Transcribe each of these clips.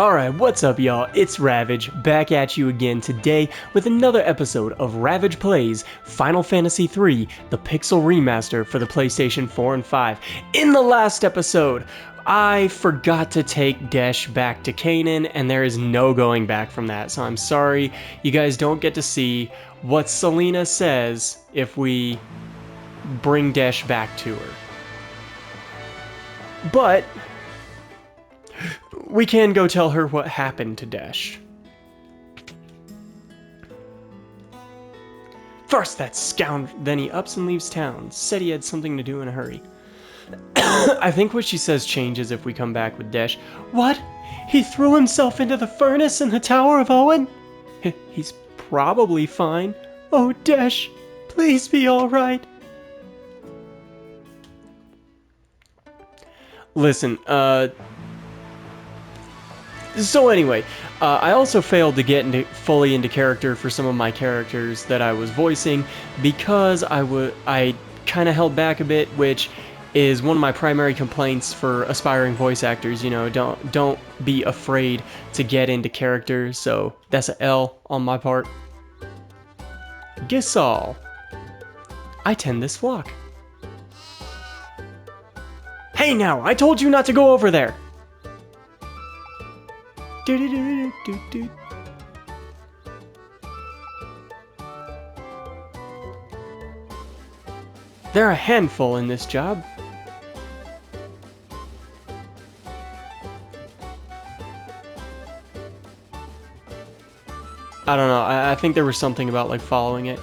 Alright, what's up y'all? It's Ravage, back at you again today with another episode of Ravage Plays Final Fantasy 3, the Pixel Remaster for the PlayStation 4 and 5. In the last episode, I forgot to take Desh back to Canaan, and there is no going back from that, so I'm sorry you guys don't get to see what Selena says if we bring Desh back to her. But we can go tell her what happened to Desh. First that scoundrel, then he ups and leaves town. Said he had something to do in a hurry. I think what she says changes if we come back with Desh. What? He threw himself into the furnace in the Tower of Owen? He's probably fine. Oh, Desh, please be alright. Listen, so anyway, I also failed to get fully into character for some of my characters that I was voicing because I kind of held back a bit, which is one of my primary complaints for aspiring voice actors. You know, don't be afraid to get into character. So that's an L on my part. Gisal, I tend this flock. Hey now, I told you not to go over there. They're a handful in this job. I don't know, I think there was something about like following it.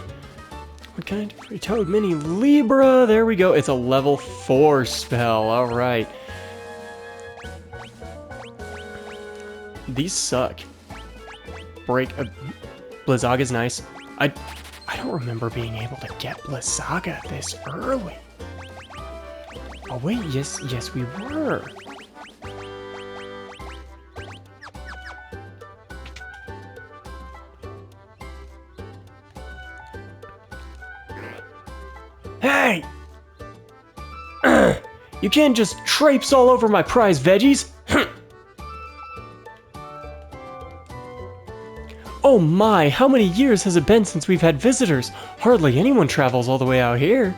What can I do for you? Toad Mini Libra, there we go. It's a level 4 spell, alright. These suck. Blizzaga's nice. I don't remember being able to get Blizzaga this early. Oh wait, yes we were. Hey! You can't just traipse all over my prize veggies. Oh my, how many years has it been since we've had visitors? Hardly anyone travels all the way out here.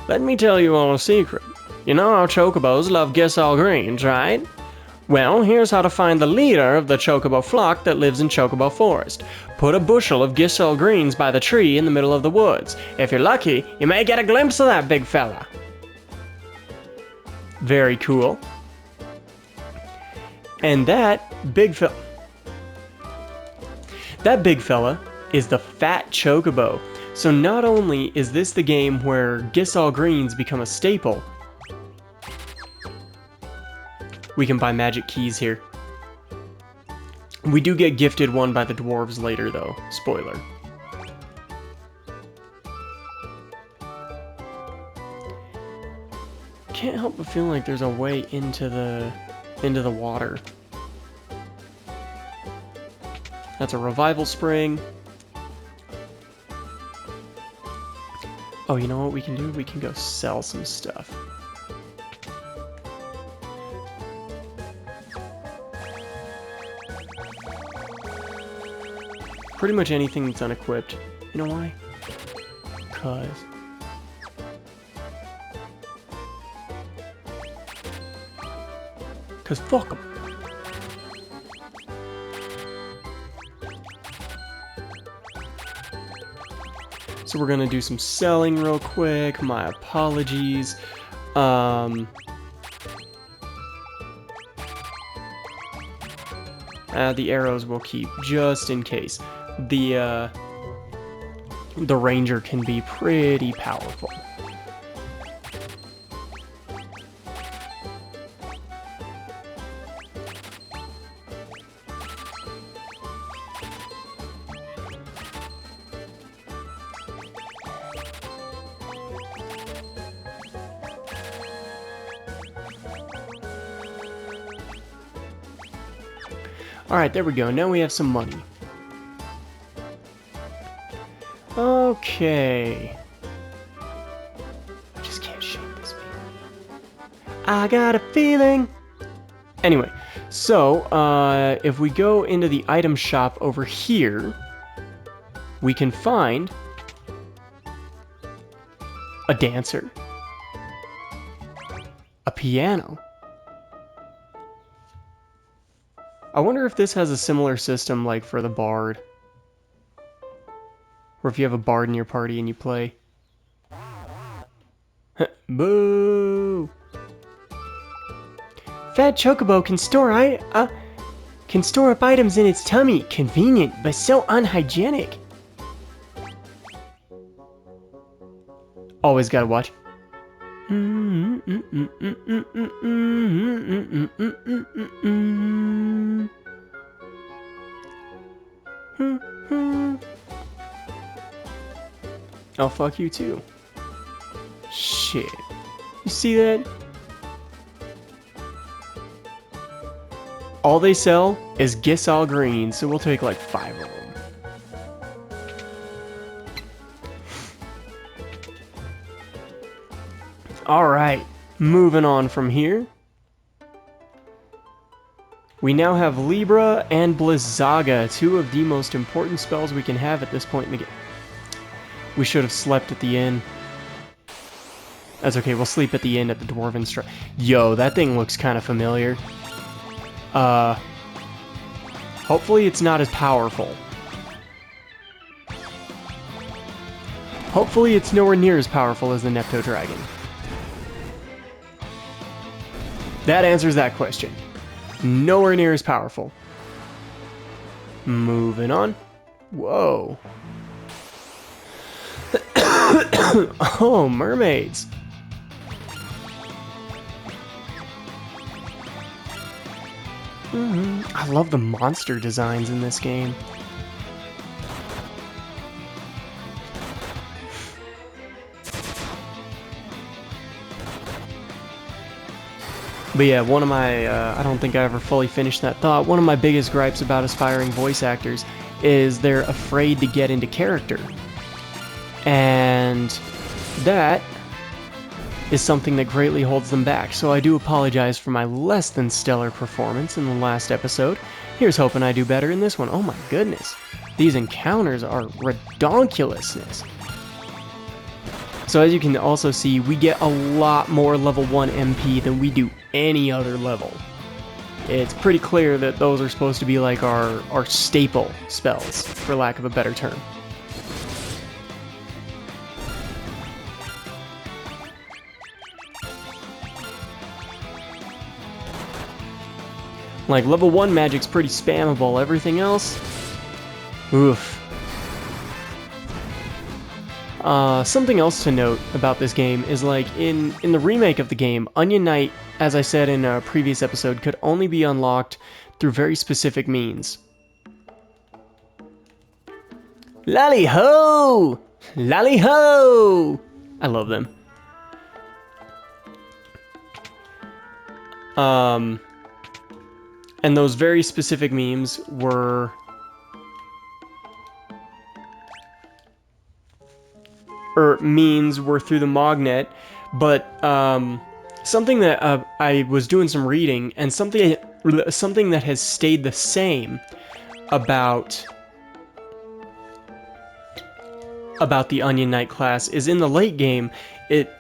Let me tell you all a secret. You know how chocobos love Gisal greens, right? Well, here's how to find the leader of the chocobo flock that lives in Chocobo Forest. Put a bushel of Gisal greens by the tree in the middle of the woods. If you're lucky, you may get a glimpse of that big fella. Very cool. And that big fella is the fat chocobo. So not only is this the game where Gisal greens become a staple, we can buy magic keys here. We do get gifted one by the dwarves later though, spoiler. Can't help but feel like there's a way into the water. That's a revival spring. Oh, you know what we can do? We can go sell some stuff. Pretty much anything that's unequipped. You know why? Cause fuck 'em. So we're gonna do some selling real quick. My apologies. The arrows we'll keep just in case. The ranger can be pretty powerful. Alright, there we go. Now we have some money. Okay. I just can't shake this feeling. I got a feeling. Anyway, so if we go into the item shop over here, we can find a dancer, a piano. I wonder if this has a similar system like for the bard, or if you have a bard in your party and you play. Boo! Fat Chocobo can store up items in its tummy. Convenient, but so unhygienic. Always gotta watch. Oh, fuck you too. Shit. You see that? All they sell is Gisal Green, so we'll take like 5 of them. Alright, moving on from here. We now have Libra and Blizzaga, 2 of the most important spells we can have at this point in the game. We should have slept at the inn. That's okay, we'll sleep at the inn at the Dwarven Strike. Yo, that thing looks kind of familiar. Hopefully it's not as powerful. Hopefully it's nowhere near as powerful as the Nepto Dragon. That answers that question. Nowhere near as powerful. Moving on. Whoa. Oh, mermaids. I love the monster designs in this game. But yeah, one of my, I don't think I ever fully finished that thought, one of my biggest gripes about aspiring voice actors is they're afraid to get into character. And that is something that greatly holds them back, so I do apologize for my less than stellar performance in the last episode. Here's hoping I do better in this one. Oh my goodness, these encounters are redonkulousness. So as you can also see, we get a lot more level 1 MP than we do any other level. It's pretty clear that those are supposed to be like our staple spells, for lack of a better term. Like, level 1 magic's pretty spammable. Everything else? Oof. Something else to note about this game is, like, in the remake of the game, Onion Knight, as I said in a previous episode, could only be unlocked through very specific means. Lally-ho! Lally-ho! I love them. And those very specific memes were means were through the Mognet, but something that I was doing some reading, and something that has stayed the same about the Onion Knight class is in the late game, it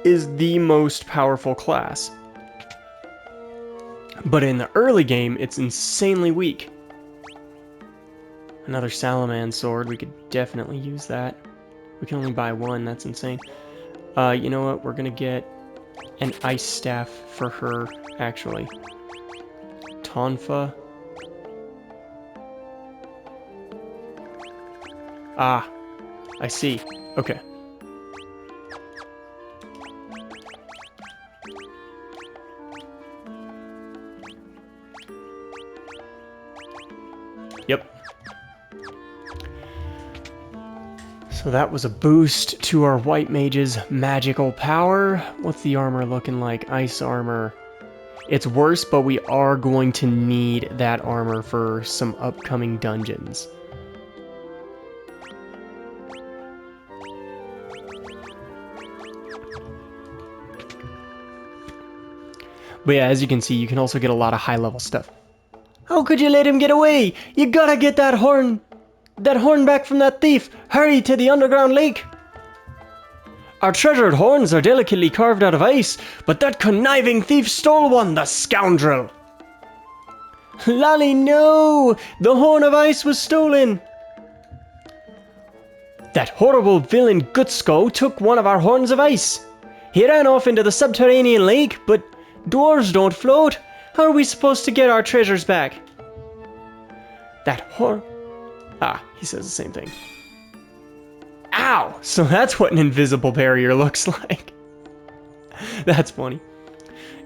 is the most powerful class. But in the early game, it's insanely weak. Another Salaman sword, we could definitely use that. We can only buy one, that's insane. You know what, we're gonna get an ice staff for her, actually. Tonfa. Ah, I see. Okay. Yep. So that was a boost to our white mage's magical power. What's the armor looking like? Ice armor. It's worse, but we are going to need that armor for some upcoming dungeons. But yeah, as you can see, you can also get a lot of high-level stuff. How could you let him get away? You gotta get that horn back from that thief. Hurry to the underground lake. Our treasured horns are delicately carved out of ice, but that conniving thief stole one, the scoundrel. Lolly, no! The horn of ice was stolen. That horrible villain Gutsko took one of our horns of ice. He ran off into the subterranean lake, but dwarves don't float. How are we supposed to get our treasures back? That horn... Ah, he says the same thing. Ow! So that's what an invisible barrier looks like. That's funny.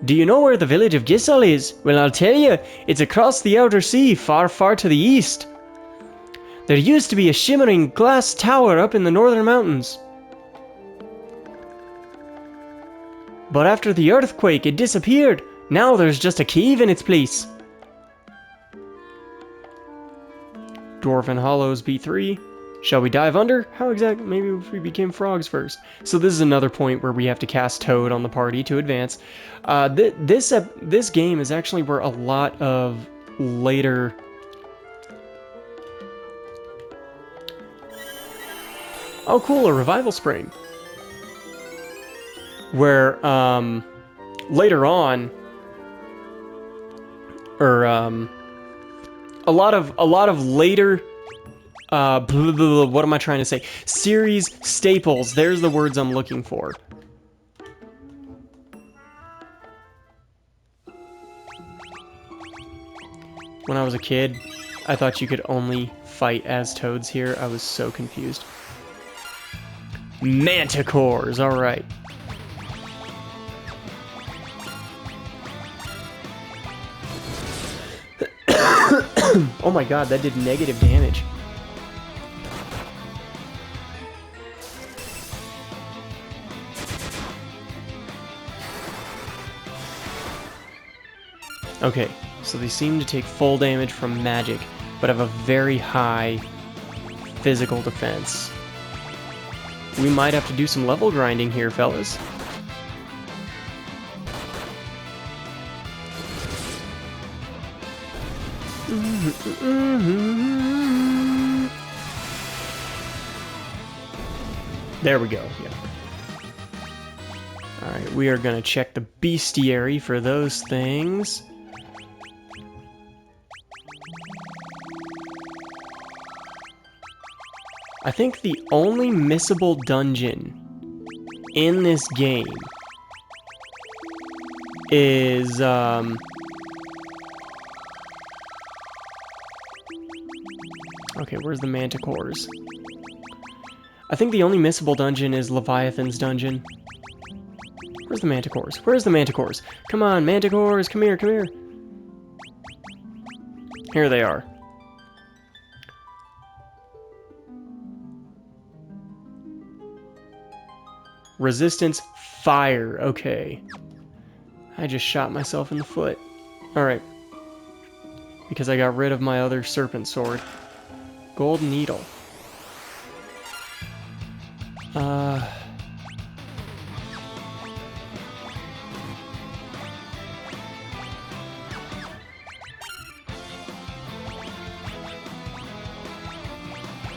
Do you know where the village of Gisel is? Well, I'll tell you. It's across the outer sea, far, far to the east. There used to be a shimmering glass tower up in the northern mountains. But after the earthquake, it disappeared. Now there's just a cave in its place. Dwarven Hollows B3. Shall we dive under? How exactly? Maybe if we became frogs first. So this is another point where we have to cast Toad on the party to advance. This game is actually where a lot of later... Oh cool, a revival spring. Where, later on... Or, a lot of later... what am I trying to say? Series staples. There's the words I'm looking for. When I was a kid, I thought you could only fight as toads here. I was so confused. Manticores, alright. Oh my god, that did negative damage. Okay, so they seem to take full damage from magic, but have a very high physical defense. We might have to do some level grinding here, fellas. There we go, yeah. Alright, we are gonna check the bestiary for those things. I think the only missable dungeon in this game is, okay, where's the manticores? I think the only missable dungeon is Leviathan's dungeon. Where's the manticores? Where's the manticores? Come on, manticores, come here, come here. Here they are. Resistance fire, okay. I just shot myself in the foot. Alright. Because I got rid of my other serpent sword. Gold needle.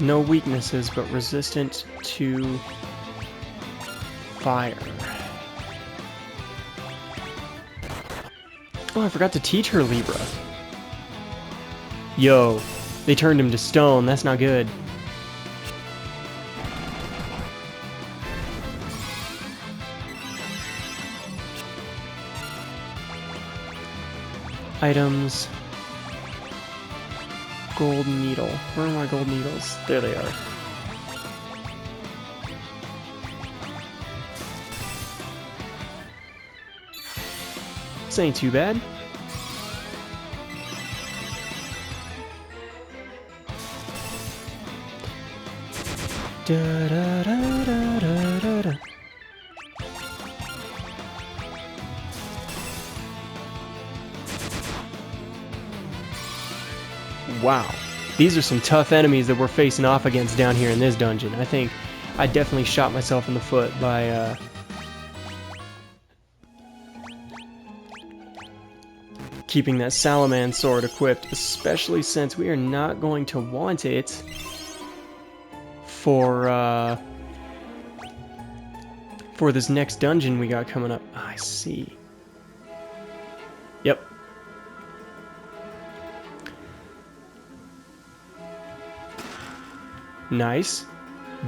No weaknesses, but resistant to fire. Oh, I forgot to teach her Libra. Yo, they turned him to stone. That's not good. Items. Gold needle. Where are my gold needles? There they are. This ain't too bad. Da, da, da, da, da, da, da. Wow, these are some tough enemies that we're facing off against down here in this dungeon. I think I definitely shot myself in the foot by keeping that Salaman sword equipped, especially since we are not going to want it for this next dungeon we got coming up. I see. Yep. Nice.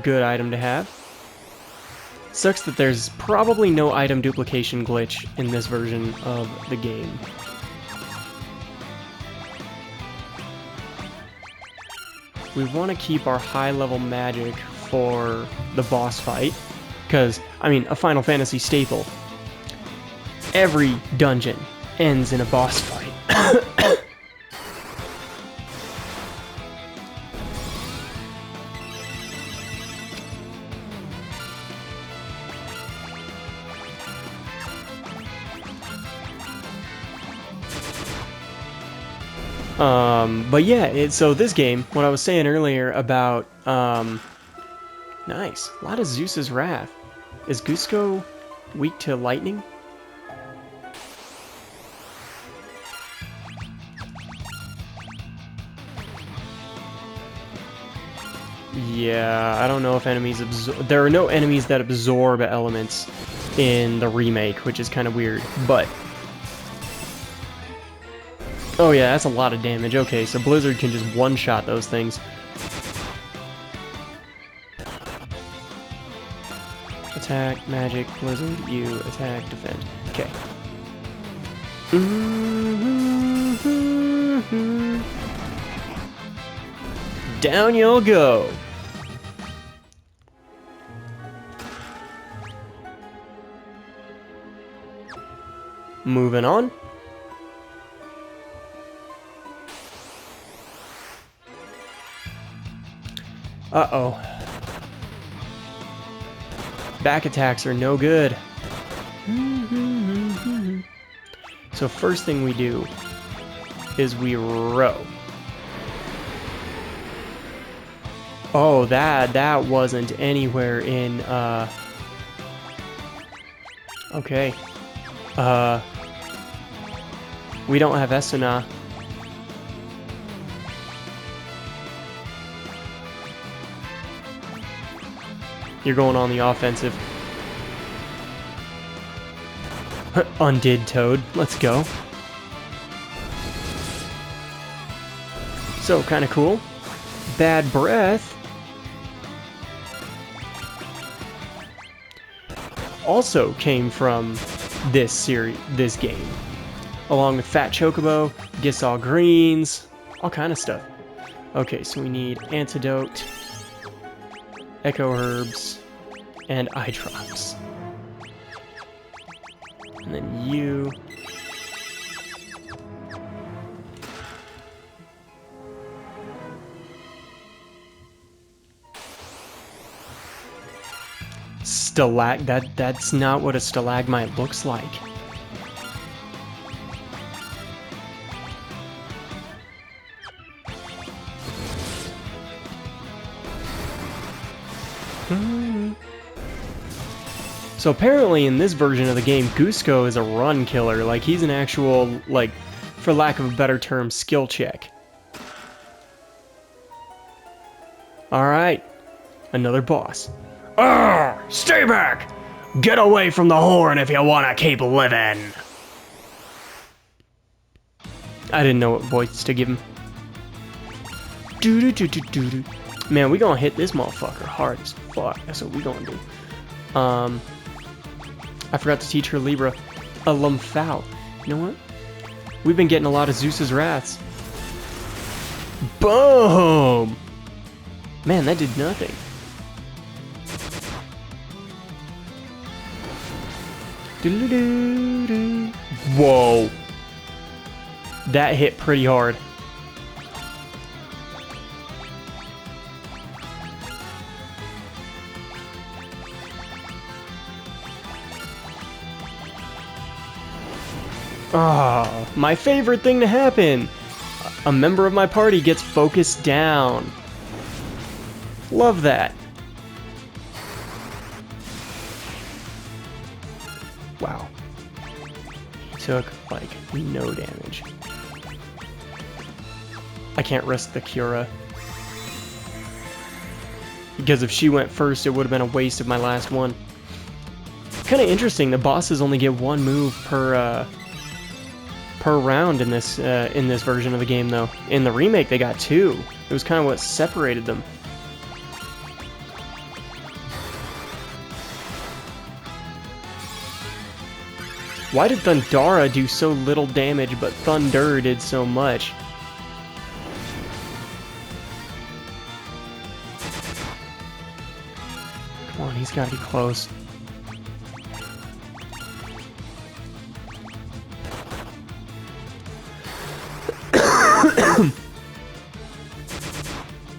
Good item to have. Sucks that there's probably no item duplication glitch in this version of the game. We want to keep our high-level magic for the boss fight, because, I mean, a Final Fantasy staple. Every dungeon ends in a boss fight. But yeah, so this game, what I was saying earlier about, nice, a lot of Zeus's Wrath. Is Cusco weak to lightning? Yeah, I don't know if enemies absorb. There are no enemies that absorb elements in the remake, which is kind of weird, but... Oh yeah, that's a lot of damage. Okay, so Blizzard can just one-shot those things. Attack, magic, Blizzard, you attack, defend. Okay. Down you'll go. Moving on. Uh-oh. Back attacks are no good. So first thing we do is we row. Oh, that wasn't anywhere in, okay. We don't have Esuna. You're going on the offensive. Undid Toad. Let's go. So, kind of cool. Bad Breath. Also came from this game. Along with Fat Chocobo, Gisal Greens, all kind of stuff. Okay, so we need Antidote, Echo Herbs, and Eye Drops. And then you... That's not what a stalagmite looks like. So apparently in this version of the game, Cusco is a run killer. Like, he's an actual, like, for lack of a better term, skill check. Alright. Another boss. Arrgh! Stay back! Get away from the horn if you want to keep living! I didn't know what voice to give him. Doo-doo-doo-doo-doo-doo. Man, we gonna hit this motherfucker hard as fuck. That's what we gonna do. I forgot to teach her Libra. A Lumphao. You know what? We've been getting a lot of Zeus's Wraths. Boom! Man, that did nothing. Whoa. That hit pretty hard. Ah, my favorite thing to happen. A member of my party gets focused down. Love that. Wow. took, like, no damage. I can't risk the Cura. Because if she went first, it would have been a waste of my last one. Kind of interesting, the bosses only get one move per round in this version of the game, though. In the remake, they got two. It was kind of what separated them. Why did Thundara do so little damage, but Thunder did so much? Come on, he's got to be close.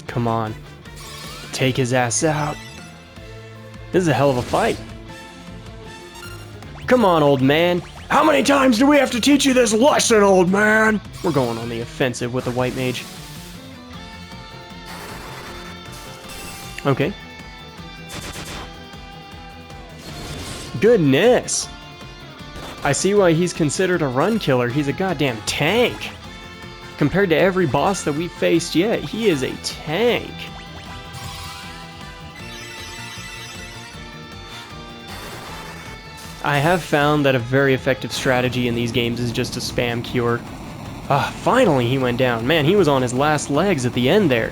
Come on. Take his ass out. This is a hell of a fight. Come on, old man. How many times do we have to teach you this lesson, old man? We're going on the offensive with the white mage. Okay. Goodness. I see why he's considered a run killer. He's a goddamn tank. Compared to every boss that we've faced yet, he is a tank. I have found that a very effective strategy in these games is just to spam Cure. Finally he went down. Man, he was on his last legs at the end there.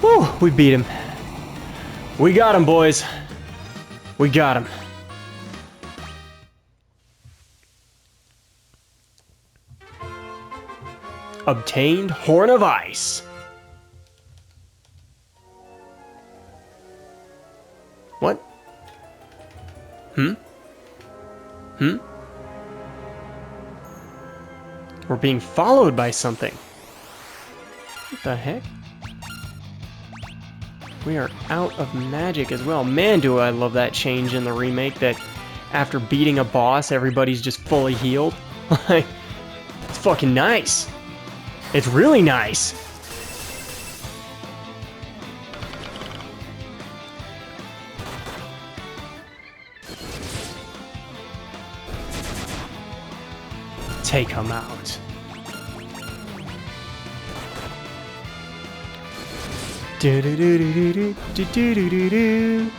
Whew, we beat him. We got him, boys. We got him. Obtained Horn of Ice. What? We're being followed by something. What the heck? We are out of magic as well. Man, do I love that change in the remake that after beating a boss, everybody's just fully healed. Like, it's fucking nice. It's really nice. Take him out. Do do do do do do do do do do.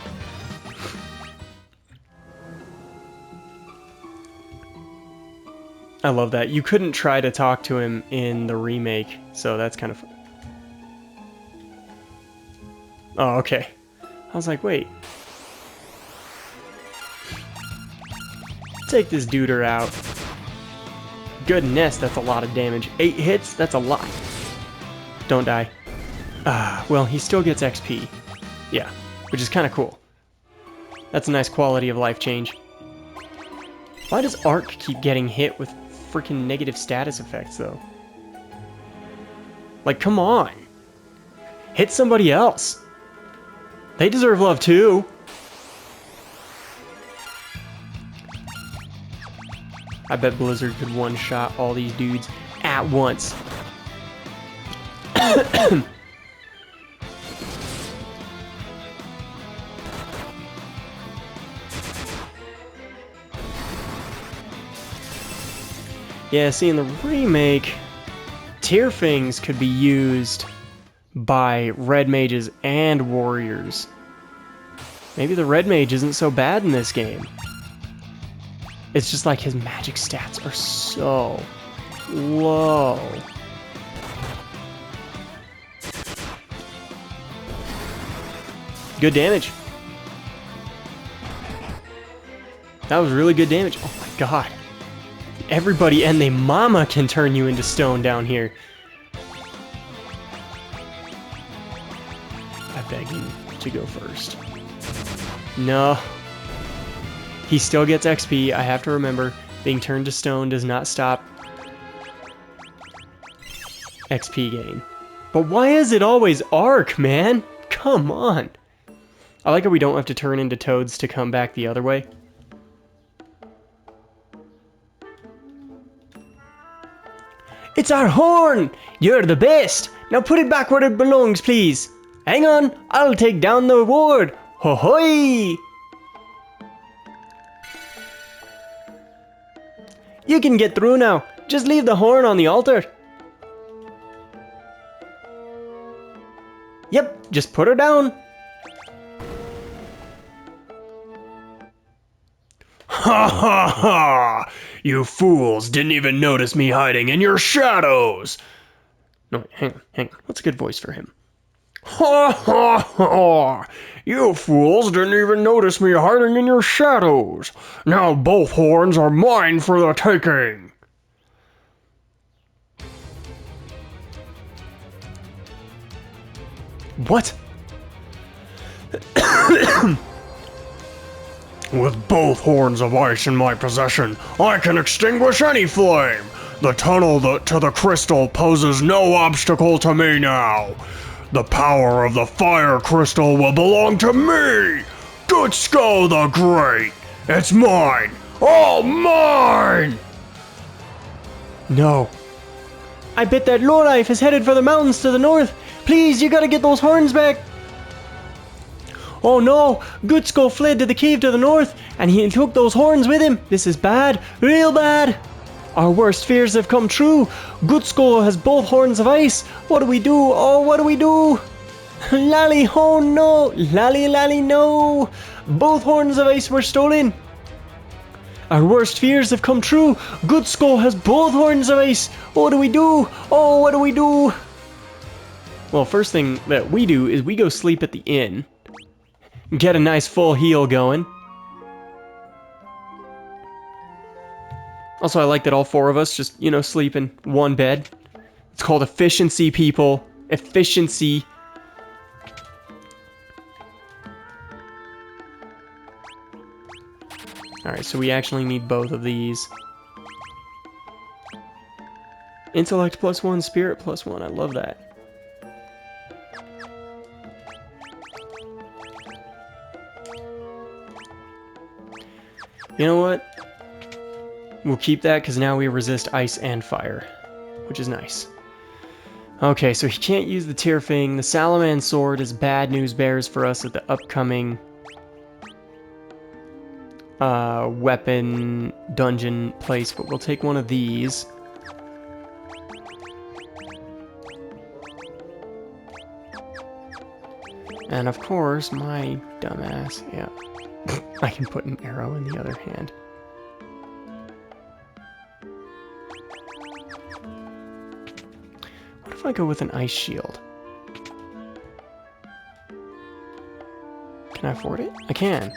I love that. You couldn't try to talk to him in the remake, so that's kind of fun. Oh, okay. I was like, wait. Take this duder out. Goodness, that's a lot of damage. 8 hits? That's a lot. Don't die. Well, he still gets XP. Yeah, which is kind of cool. That's a nice quality of life change. Why does Ark keep getting hit with freaking negative status effects, though? Like, come on. Hit somebody else. They deserve love, too. I bet Blizzard could one-shot all these dudes at once. Yeah, see, in the remake, Tearfings could be used by red mages and warriors. Maybe the red mage isn't so bad in this game. It's just like his magic stats are so low. Good damage. That was really good damage. Oh my god. Everybody and their mama can turn you into stone down here. I beg you to go first. No. He still gets XP. I have to remember, being turned to stone does not stop XP gain. But why is it always Ark, man? Come on. I like how we don't have to turn into toads to come back the other way. It's our horn! You're the best! Now put it back where it belongs, please. Hang on, I'll take down the reward. Ho-hoy! You can get through now. Just leave the horn on the altar. Yep, just put her down. Ha ha ha! You fools didn't even notice me hiding in your shadows! No, hang on. What's a good voice for him? Ha ha ha! You fools didn't even notice me hiding in your shadows! Now both horns are mine for the taking! What? With both horns of ice in my possession, I can extinguish any flame! The tunnel to the crystal poses no obstacle to me now! The power of the fire crystal will belong to me! Gutsko the Great! It's mine! All mine! No. I bet that lowlife is headed for the mountains to the north! Please, you gotta get those horns back! Oh no! Gutsko fled to the cave to the north, and he took those horns with him! This is bad! Real bad! Our worst fears have come true! Gutsko has both horns of ice! What do we do? Oh, what do we do? Lally, oh no! Lally, no! Both horns of ice were stolen! Our worst fears have come true! Gutsko has both horns of ice! What do we do? Oh, what do we do? Well, first thing that we do is we go sleep at the inn. Get a nice full heal going. Also, I like that all four of us just, sleep in one bed. It's called efficiency, people. Efficiency. Alright, so we actually need both of these. Intellect +1, spirit +1. I love that. You know what? We'll keep that because now we resist ice and fire, which is nice. Okay, so he can't use the Tearfang. The Salaman Sword is bad news bears for us at the upcoming weapon dungeon place, but we'll take one of these. And of course, my dumbass, yeah. I can put an arrow in the other hand. What if I go with an ice shield? Can I afford it? I can.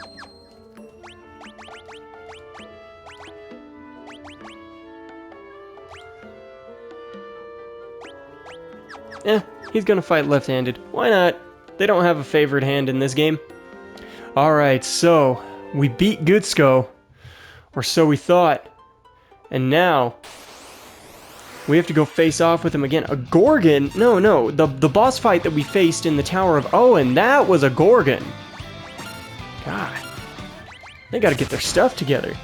He's gonna fight left-handed. Why not? They don't have a favorite hand in this game. Alright, so we beat Gutsko, or so we thought. And now we have to go face off with him again. A Gorgon? No, the boss fight that we faced in the Tower of Owen, that was a Gorgon. God, they gotta get their stuff together.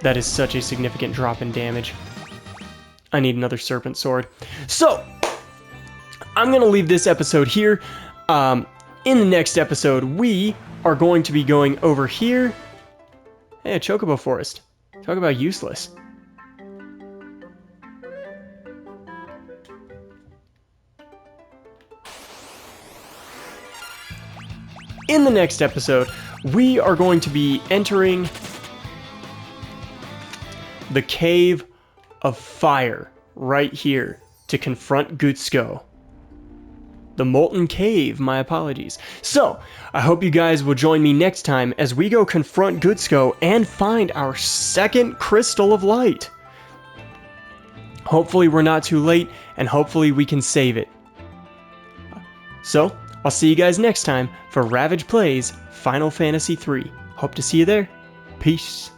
That is such a significant drop in damage. I need another Serpent Sword. So, I'm going to leave this episode here. In the next episode, we are going to be going over here. Hey, a Chocobo Forest. Talk about useless. In the next episode, we are going to be entering the Cave of Fire right here to confront Gutsko. The Molten Cave, my apologies. So, I hope you guys will join me next time as we go confront Gutsko and find our second Crystal of Light. Hopefully we're not too late, and hopefully we can save it. So, I'll see you guys next time for Ravage Plays Final Fantasy 3. Hope to see you there. Peace.